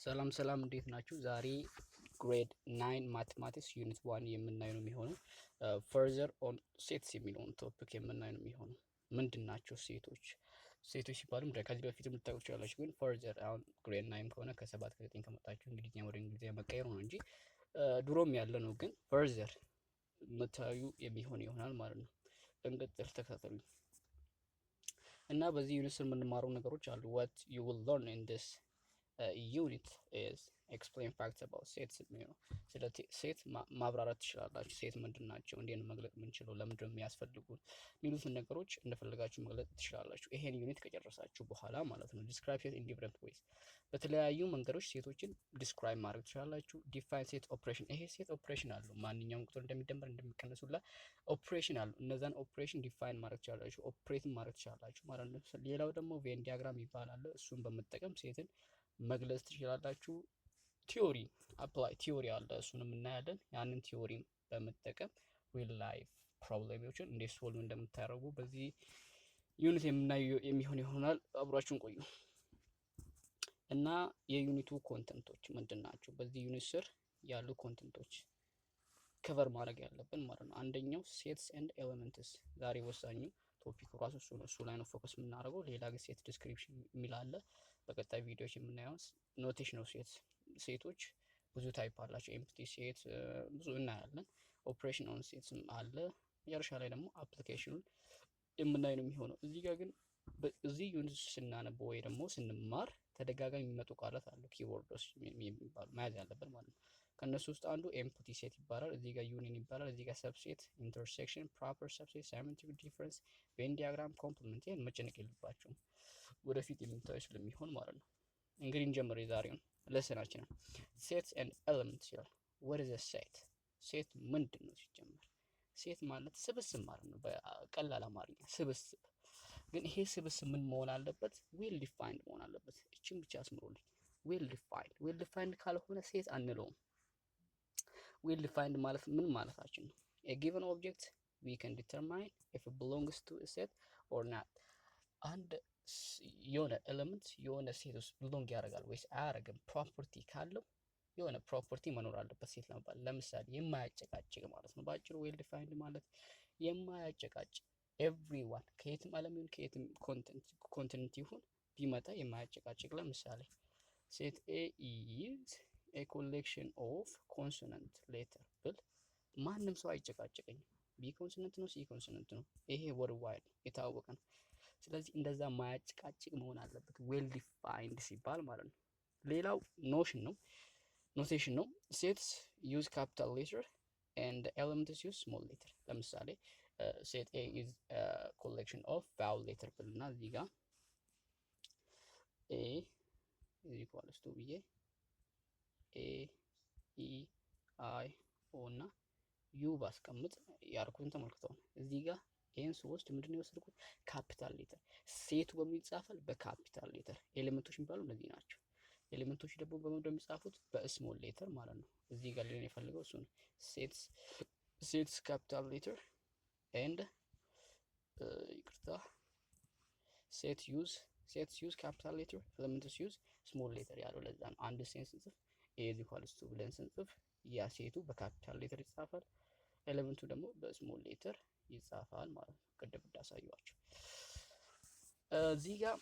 ሰላም ሰላም እንዴት ናችሁ? ዛሬ ግሬድ 9 ማቴማቲክስ ዩኒት 1 የምናየው ነው የሚሆነው። ፈርዘር ኦን ሴትስ የሚለውን ቶፒክ የምናየው ነው የሚሆነው። ምንድን ናቸው ሴቶች? ሴቶች ሲባሉም ከዚህ በፊት የምታውቁ ትችላላችሁ፣ ግን ፈርዘር አሁን ግሬድ 9 ከሆነ ከ7 ከ9 ከመጣችሁ እንግሊዝኛ ወደ እንግሊዝኛ መቀየሩ ነው እንጂ ድሮም ያለ ነው። ግን ፈርዘር የምታዩ የሚሆን ይሆናል ማለት ነው። እንቀጥል፣ ተከታተሉ እና በዚህ ዩኒት ስር የምንማረው ነገሮች አሉ። what you will learn in this unit is explain facts about sets የሚሆነው ስለ ሴት ማብራራት ትችላላችሁ። ሴት ምንድን ናቸው፣ እንዴት ነው መግለጽ የምንችለው፣ ለምንድን ነው የሚያስፈልጉን የሚሉትን ነገሮች እንደፈለጋችሁ መግለጽ ትችላላችሁ። ይሄን ዩኒት ከጨረሳችሁ በኋላ ማለት ነው። describe set in different ways በተለያዩ መንገዶች ሴቶችን ዲስክራይብ ማድረግ ትችላላችሁ። define set operation ይሄ ሴት ኦፕሬሽን አሉ። ማንኛውም ቁጥር እንደሚደመር እንደሚቀነሱላ ኦፕሬሽን አሉ። እነዛን ኦፕሬሽን ዲፋይን ማድረግ ትችላላችሁ፣ ኦፕሬት ማድረግ ትችላላችሁ ማለት ነው። ሌላው ደግሞ ቬን ዲያግራም ይባላል። እሱን በመጠቀም ሴትን መግለጽ ትችላላችሁ። ቲዮሪ አፕላይ ቲዮሪ አለ፣ እሱንም እናያለን። ያንን ቲዮሪ በመጠቀም ሪል ላይፍ ፕሮብሌሞችን እንዴት ሶልቭ እንደምታደርጉ በዚህ ዩኒት የምናየው የሚሆን ይሆናል። አብራችሁን ቆዩ እና የዩኒቱ ኮንተንቶች ምንድን ናቸው? በዚህ ዩኒት ስር ያሉ ኮንተንቶች ከቨር ማድረግ ያለብን ማለት ነው። አንደኛው ሴትስ ኤንድ ኤሌመንትስ፣ ዛሬ ወሳኙ ቶፒክ ራሱ እሱ ነው። እሱ ላይ ነው ፎከስ የምናደርገው። ሌላ ግን ሴት ዲስክሪፕሽን የሚል አለ። በቀጣይ ቪዲዮዎች የምናየው ኖቴሽን ነው። ሴቶች ብዙ ታይፕ አላቸው። ኤምፕቲ ሴት ብዙ እናያለን። ኦፕሬሽን ኦን ሴትስም አለ። መጨረሻ ላይ ደግሞ አፕሊኬሽኑን የምናይ ነው የሚሆነው። እዚህ ጋር ግን እዚህ ዩኒት ስናነበው ወይ ደግሞ ስንማር ተደጋጋሚ የሚመጡ ቃላት አሉ፣ ኪወርዶች የሚባሉ መያዝ ያለብን ማለት ነው። ከእነሱ ውስጥ አንዱ ኤምፕቲ ሴት ይባላል። እዚህ ጋር ዩኒየን ይባላል። እዚህ ጋር ሰብሴት፣ ኢንተርሴክሽን፣ ፕሮፐር ሰብሴት፣ ሳይመንቲክ ዲፈረንስ፣ ቬን ዲያግራም፣ ኮምፕሊመንት። ይህን መጨነቅ የለባቸውም ወደፊት የምታዩ ስለሚሆን ማለት ነው። እንግዲህ እንጀምር የዛሬውን ለሰናችንን። ሴትስ ኤንድ ኤለመንትስ ይላል። what is a set? ሴት ምንድን ነው ሲጀመር? ሴት ማለት ስብስብ ማለት ነው። በቀላል አማርኛ ስብስብ። ግን ይሄ ስብስብ ምን መሆን አለበት? ዌል ዲፋይንድ መሆን አለበት። እቺን ብቻ አስምሩልኝ። ዌል ዲፋይንድ። ዌል ዲፋይንድ ካልሆነ ሴት አንለውም። ዌል ዲፋይንድ ማለት ምን ማለታችን ነው? a given object we can determine if it belongs to a set or not። አንድ የሆነ ኤሌመንት የሆነ ሴት ውስጥ ቢሎንግ ያደርጋል ወይስ አያደርግም ፕሮፐርቲ ካለው የሆነ ፕሮፐርቲ መኖር አለበት ሴት ለመባል። ለምሳሌ የማያጨቃጭቅ ማለት ነው። በአጭሩ ዌል ዲፋይንድ ማለት የማያጨቃጭቅ ኤቭሪዋን፣ ከየትም ዓለም ይሁን ከየትም ኮንቲኔንት ይሁን ቢመጣ የማያጨቃጭቅ። ለምሳሌ ሴት ኤ ኢዝ ኤ ኮሌክሽን ኦፍ ኮንሶናንት ሌተር ብል ማንም ሰው አይጨቃጭቀኝም። ቢ ኮንሶናንት ነው፣ ሲ ኮንሶናንት ነው። ይሄ ወርልድ የታወቀ ነው። ስለዚህ እንደዛ ማያጨቃጭቅ መሆን አለበት ዌል ዲፋይንድ ሲባል ማለት ነው። ሌላው ኖሽን ነው፣ ኖቴሽን ነው። ሴትስ ዩዝ ካፒታል ሌተር ኤንድ ኤሌመንትስ ዩዝ ስሞል ሌተር። ለምሳሌ ሴት ኤ ኢዝ ኮሌክሽን ኦፍ ቫውል ሌተር ብልና እዚህ ጋር ኤ ኢዝ ኢኳልስ ቱ ብዬ ኤ ኢ አይ ኦ እና ዩ ባስቀምጥ ያልኩትን ተመልክተው እዚህ ጋር ይህን ሶስት ምንድነው የወሰድኩት? ካፒታል ሌተር። ሴቱ በምን ይጻፋል? በካፒታል ሌተር። ኤሌመንቶች የሚባሉ እነዚህ ናቸው። ኤሌመንቶች ደግሞ በምን የሚጻፉት? በስሞል ሌተር ማለት ነው። እዚህ ጋር ሊሆን የፈለገው እሱ ነው። ሴትስ ካፒታል ሌተር ኤንድ ይቅርታ፣ ሴትስ ዩዝ ካፒታል ሌተር ኤሌመንትስ ዩዝ ስሞል ሌተር ያለው ለዛ ነው። አንድ ሴት ስንጽፍ ኤ ኢዝ ኢኳልስ ቱ ብለን ስንጽፍ ያ ሴቱ በካፒታል ሌተር ይጻፋል፣ ኤሌመንቱ ደግሞ በስሞል ሌተር ይጻፋል ማለት ነው። ቅድም እንዳሳየዋቸው እዚህ ጋር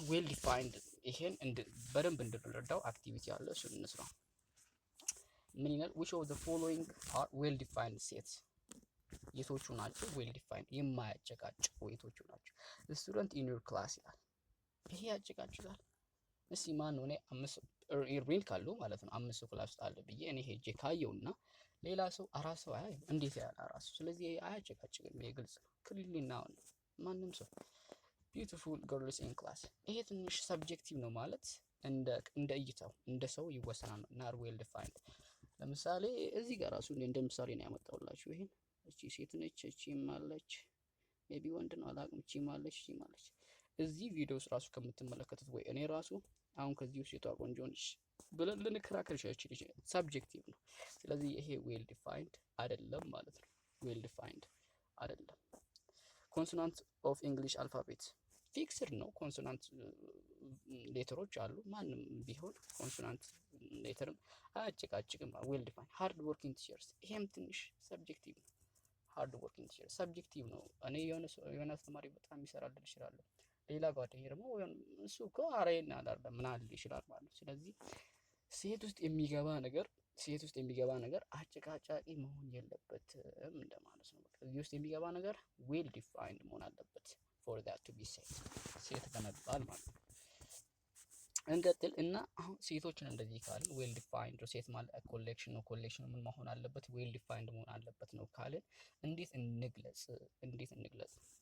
ዌል ዲፋይንድ ይሄን በደንብ እንድንረዳው አክቲቪቲ አለ፣ እሱን እንስራ። ምን ይላል? which of the following are well defined sets? የቶቹ ናቸው ዌል ዲፋይንድ የማያጨቃጭቁ የቶቹ ናቸው? the student in your class ይላል። ይሄ ያጨቃጭቃል? እስኪ ማን ነው? እኔ ኢርቪን ካለው ማለት ነው 5 ሰው ክላስ ውስጥ አለ ብዬ እኔ ሄጄ ካየውና ሌላ ሰው 4 ሰው አይ እንዴት ያለ 4 ሰው። ስለዚህ አያጨቃጭቅም። ይሄ ግልጽ ነው። ክሊልና ማንም ሰው ቢዩቲፉል ገርልስ ኢን ክላስ። ይሄ ትንሽ ሰብጀክቲቭ ነው ማለት እንደ እይታው እንደ ሰው ይወሰናል። ናት ዌል ዲፋይንድ። ለምሳሌ እዚህ ጋር ራሱ እንደ ምሳሌ ነው ያመጣሁላችሁ። ይሄን እቺ ሴት ነች፣ እቺም አለች፣ ሜቢ ወንድ ነው አላውቅም፣ እቺም አለች፣ እቺም አለች። እዚህ ቪዲዮስ ራሱ ከምትመለከቱት ወይ እኔ ራሱ አሁን ከዚህ ውስጥ ሴቷ ቆንጆ ነች ብለን ልንከራከር ይችላል። ሰብጀክቲቭ ነው። ስለዚህ ይሄ ዌል ዲፋይንድ አይደለም ማለት ነው። ዌል ዲፋይንድ አይደለም። ኮንሶናንት ኦፍ ኢንግሊሽ አልፋቤት ፊክስድ ነው። ኮንሶናንት ሌተሮች አሉ። ማንም ቢሆን ኮንሶናንት ሌተርም አያጨቃጭቅም። ዌል ዲፋይን ሃርድ ወርኪንግ ቲቸርስ፣ ይሄም ትንሽ ሰብጀክቲቭ ነው። ሃርድ ወርኪንግ ቲቸር ሰብጀክቲቭ ነው። እኔ የሆነ አስተማሪ በጣም ይሰራል ይችላል፣ ሌላ ጓደኛ ደግሞ እሱ እኮ አሬና አላለ ምን አለ ይችላል ማለት ነው። ስለዚህ ሴት ውስጥ የሚገባ ነገር አጨቃጫቂ መሆን የለበትም እንደማለት ነው። እዚህ ውስጥ የሚገባ ነገር ዌል ዲፋይንድ መሆን አለበት ፎር ዛት ቱ ቢ ሴት ለመባል ማለት ነው። እንቀጥል እና አሁን ሴቶችን እንደዚህ ካልን ዌል ዲፋይንድ ሴት ማለት ኮሌክሽን ነው። ኮሌክሽን ምን መሆን አለበት? ዌል ዲፋይንድ መሆን አለበት ነው ካልን እንዴት እንግለጽ?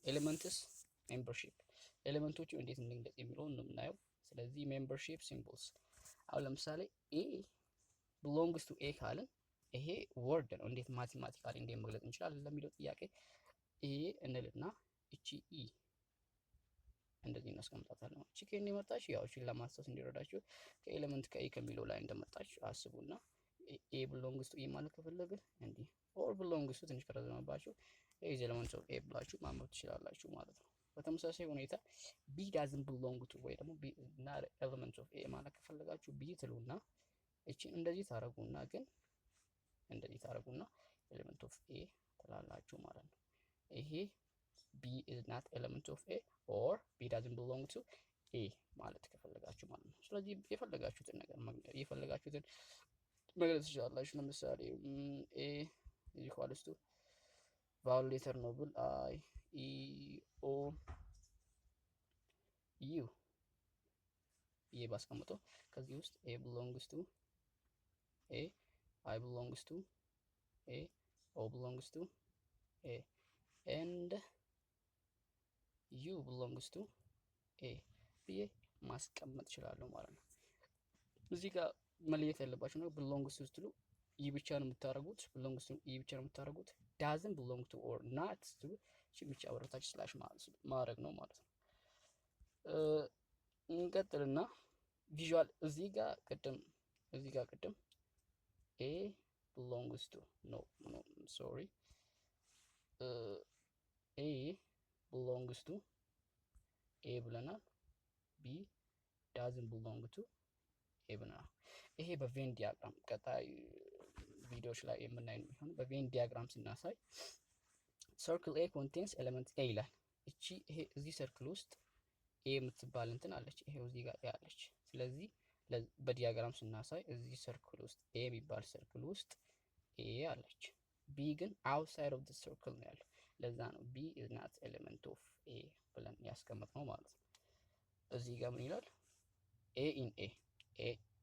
ኤሌመንትስ ሜምበርሺፕ፣ ኤሌመንቶቹ እንዴት እንግለጽ የሚለውን ነው የምናየው። ስለዚህ ሜምበርሺፕ ሲምቦልስ፣ አሁን ለምሳሌ ኤ ቢሎንግስ ቱ ኤ ካልን ይሄ ወርድ ነው። እንዴት ማቴማቲካሊ እንዴት መግለጽ እንችላለን ለሚለው ጥያቄ ኤ እንልና እቺ ኢ እንደዚህ እናስቀምጣታለን። እቺ ከእኔ መጣች፣ ያው እቺን ለማስታወስ እንዲረዳችሁ ከኤሌመንት ከኤ ከሚለው ላይ እንደመጣች አስቡና ኤ ቢሎንግስ ቱ ኢ ማለት ከፈለግን እንዲህ ኦር ቢሎንግስ ቱ ትንሽ ከረዘመባችሁ ኤ ኢዝ ኤሌመንት ኦፍ ኤ ብላችሁ ማንበብ ትችላላችሁ ማለት ነው። በተመሳሳይ ሁኔታ ቢ ዳዝን ቢሎንግ ቱ ወይ ደግሞ ቢ ናት ኤሌመንት ኦፍ ኤ ማለት ከፈለጋችሁ ቢ ትሉና እቺን እንደዚህ ታረጉና ግን እንደዚህ ታረጉና ኤሌመንት ኦፍ ኤ ትላላችሁ ማለት ነው። ይሄ ቢ ኢዝ ናት ኤሌመንት ኦፍ ኤ ኦር ቢ ዳዝንት ቢሎንግ ቱ ኤ ማለት ከፈለጋችሁ ማለት ነው። ስለዚህ የፈለጋችሁትን ነገር መግለጽ ትችላላችሁ። ለምሳሌ ኤ ኢዝ ኢኳልስ ቱ ቫውል ሌተር ነው ብል አይ ኢ ኦ ዩ ይሄ ባስቀምጠው ከዚህ ውስጥ ኤ ቢሎንግስ ቱ ኤ፣ አይ ቢሎንግስ ቱ ኤ፣ ኦ ቢሎንግስ ቱ ኤ ኤንድ ዩ ቢሎንግስ ቱ ኤ ብዬ ማስቀመጥ እችላለሁ ማለት ነው። እዚህ ጋር መለየት ያለባችሁ ነገር ቢሎንግስ ቱ ስትሉ ኢ ብቻ ነው የምታደርጉት፣ ቢሎንግስ ቱ ኢ ብቻ ነው የምታደርጉት። ዳዝን ቢሎንግ ቱ ኦር ናት ስትሉ እቺ ብቻ ወረታች ስላሽ ማድረግ ነው ማለት ነው። እንቀጥልና ቪዥዋል እዚህ ጋር ቅድም ኤ ቢሎንግስ ቱ ኤ ቢሎንግስ ቱ ኤ ብለናል። ቢ ዳዝን ቢሎንግ ቱ ኤ ብለናል። ይሄ በቬን ዲያግራም ቀጣይ ቪዲዮዎች ላይ የምናይ ነው የሚሆነው። በቬን ዲያግራም ስናሳይ ሰርክል ኤ ኮንቴንስ ኤሌመንት ኤ ይላል። እቺ ይሄ እዚህ ሰርክል ውስጥ ኤ የምትባል እንትን አለች፣ ይሄው እዚህ ጋር ያለች። ስለዚህ በዲያግራም ስናሳይ እዚህ ሰርክል ውስጥ ኤ የሚባል ሰርክል ውስጥ ኤ አለች። ቢ ግን አውትሳይድ ኦፍ ዘ ሰርክል ነው ያለው። ለዛ ነው ቢ ኢዝ ናት ኤሌመንት ኦፍ ኤ ብለን ያስቀመጥነው ማለት ነው። እዚህ ጋር ምን ይላል? ኤ ኢን ኤ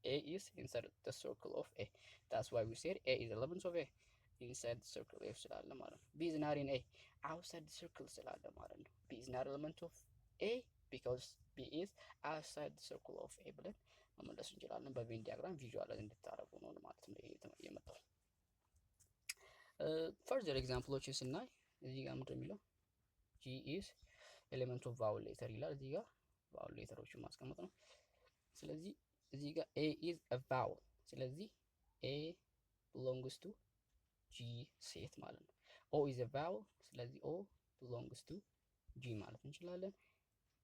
A is inside the circle of A. That's why we said A is elements of A inside the circle of ስላለ ማለት ነው። B is not in A outside the circle ስላለ ማለት ነው። B is not element of A because B is outside the circle of A ብለን መመለስ እንችላለን። በቬን ዲያግራም ቪዥዋላይዝ እንድታረጉ ነው ማለት ነው የመጣው። ፈርዘር ኤግዛምፕሎችን ስናይ እዚህ ጋር ምንድን የሚለው G is element of vowel letter ይላል። እዚህ ጋር vowel ሌተሮችን ማስቀመጥ ነው። ስለዚህ እዚህ ጋር A is a vowel። ስለዚህ A belongs to G ሴት ማለት ነው። O is a vowel። ስለዚህ O belongs to G ማለት እንችላለን።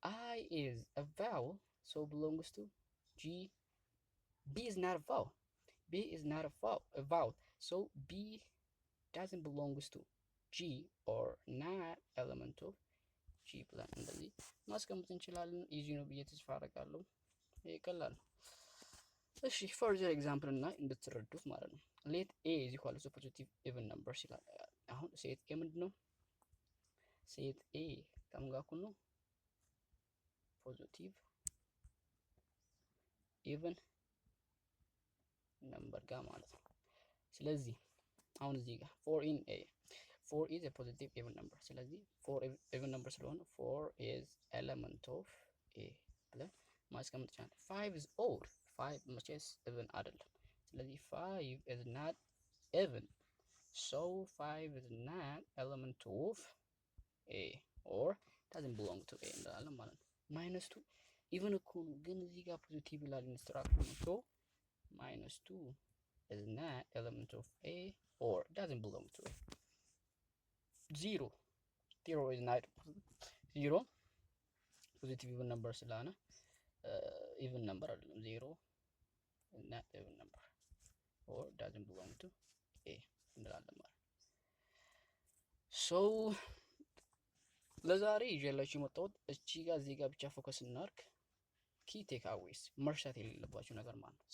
I is a vowel so belongs to G. B is not a vowel. B is not a vowel so B doesn't belongs to G or not element of G ብለን እንደዚህ ማስቀመጥ እንችላለን። ኢዚ ነው ብዬ ተስፋ አደርጋለሁ። ይሄ ቀላል ነው። እሺ ፈርዘር ኤግዛምፕል እና እንድትረዱት ማለት ነው። ሌት ኤ ኢዝ ኢኳል ቱ ፖዚቲቭ ኢቭን ነምበርስ ይላል። አሁን ሴት ኤ ምንድን ነው? ሴት ኤ ከምን ጋር እኩል ነው? ፖዚቲቭ ኢቭን ነምበር ጋር ማለት ነው። ስለዚህ አሁን እዚህ ጋር ፎር ኢን ኤ ፎር ኢዝ ኤ ፖዚቲቭ ኢቭን ነምበር። ስለዚህ ፎር ኢቭን ነምበር ስለሆነ ፎር ኢዝ ኤሌመንት ኦፍ ኤ ብለን ማስቀመጥ ይችላል። ፋይቭ ኢዝ ኦድ ፋይቭ መቼስ ኢቭን አይደለም። ስለዚህ ፋይቭ ኢዝ ናት ኢቭን ሶ ፋይቭ ኢዝ ናት ኤሌመንት ኦፍ ኤ ኦር ዳዝንት ቢሎንግ ቱ ኤ እንላለን ማለት ነው። ማይነስ ቱ ኢቭን እኮ ነው ግን እዚህ ጋር ፖዚቲቭ ይላል ኢንስትራክሽኑ። ሶ ማይነስ ቱ ኢዝ ናት ኤሌመንት ኦፍ ኤ ኦር ዳዝንት ቢሎንግ ቱ ኤ። ዜሮ ኢዝ ናት ዜሮ ፖዚቲቭ ኢቭን ነምበር ስለሆነ ኢቭን ነምበር አይደለም፣ ዜሮ እና ኢቭን ነምበር ኦር ዳዝንት ቢሎንግ ቱ ኤ እንላለን ማለት ነው። ሶ ለዛሬ ይዤላችሁ የመጣሁት እዚህ ጋር ብቻ ፎከስ እናድርግ። ኪ ቴክ አዌይስ መርሳት የሌለባቸው ነገር ማለት ነው።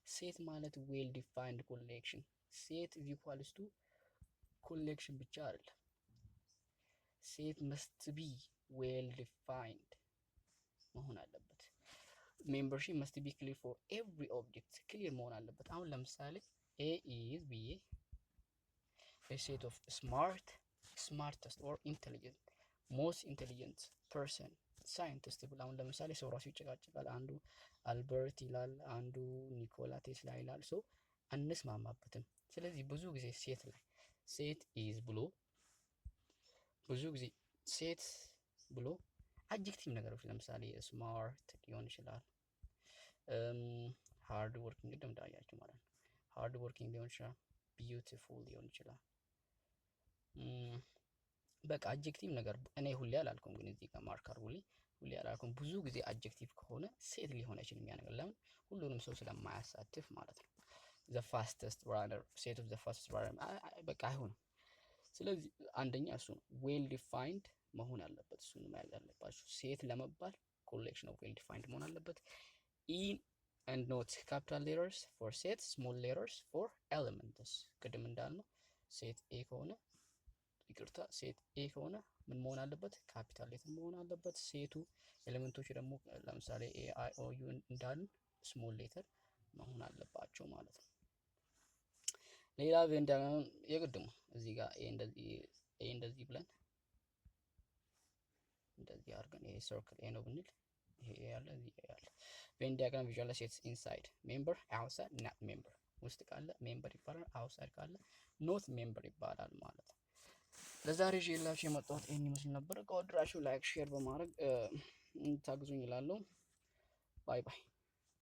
ሴት ማለት ዌል ዲፋይንድ ኮሌክሽን። ሴት ኢኳልስ ቱ ኮሌክሽን ብቻ አይደለም። ሴት መስት ቢ ዌል ዲፋይንድ መሆን አለበት። ሜምበርሺፕ መስት ቢ ክሊር ፎር ኤቭሪ ኦብጀክት፣ ክሊር መሆን አለበት። አሁን ለምሳሌ ኤ ኢዝ ብዬ ሴት ኦፍ ስማርተስት ኦር ኢንቴሊጀንት ሞስት ኢንቴሊጀንት ፐርሰን ሳይንቲስት ብል አሁን ለምሳሌ ሰው ራሱ ይጨቃጨቃል። አንዱ አልበርት ይላል፣ አንዱ ኒኮላ ቴስላ ይላል። ሰው አንስማማበትም። ስለዚህ ብዙ ጊዜ ሴት ላይ ሴት ኢዝ ብሎ ብዙ ጊዜ ሴት ብሎ አጀክቲቭ ነገሮች ለምሳሌ ስማርት ሊሆን ይችላል፣ ሃርድ ወርኪንግ ቅድም እንዳያችሁ ማለት ነው። ሃርድ ወርኪንግ ሊሆን ይችላል፣ ቢዩቲፉል ሊሆን ይችላል። በቃ አጀክቲቭ ነገር እኔ ሁሌ አላልኩም፣ ግን እዚህ ጋር ማርክ አድርጉልኝ። ሁሌ አላልኩም። ብዙ ጊዜ አጀክቲቭ ከሆነ ሴት ሊሆን አይችልም። ያ ነገር ለምን? ሁሉንም ሰው ስለማያሳትፍ ማለት ነው። ዘ ፋስተስት ራነር ሴት ኦፍ ዘ ፋስተስት ራነር በቃ አይሆንም። ስለዚህ አንደኛ እሱ ነው ዌል ዲፋይንድ መሆን አለበት። እሱን መያዝ አለባችሁ። ሴት ለመባል ኮሌክሽን ኦፍ ዌል ዲፋይንድ መሆን አለበት። ኢን ኤንድ ኖት ካፒታል ሌተርስ ፎር ሴት፣ ስሞል ሌተርስ ፎር ኤሌመንትስ። ቅድም እንዳልነው ሴት ኤ ከሆነ ይቅርታ ሴት ኤ ከሆነ ምን መሆን አለበት? ካፒታል ሌተር መሆን አለበት። ሴቱ ኤሌመንቶች ደግሞ ለምሳሌ ኤ አይ ኦ ዩ እንዳልን ስሞል ሌተር መሆን አለባቸው ማለት ነው። ሌላ ቬን ዲያግራም የግድ ነው። እዚህ ጋር ኤ እንደዚህ ብለን እንደዚህ አድርገን ይሄ ሰርክል ኤ ነው ብንል ይሄ ያለ እዚህ ያለ ቬን ዲያግራም ቪዥዋላይዝ ሴትስ ኢንሳይድ ሜምበር አውትሳይድ ናት ሜምበር። ውስጥ ካለ ሜምበር ይባላል፣ አውትሳይድ ካለ ኖት ሜምበር ይባላል ማለት ነው። ለዛሬ ይዤላችሁ የመጣሁት ይሄን ይመስል ነበር። ከወደዳችሁ ላይክ ሼር በማድረግ ታግዙኝ እላለሁ። ባይ ባይ።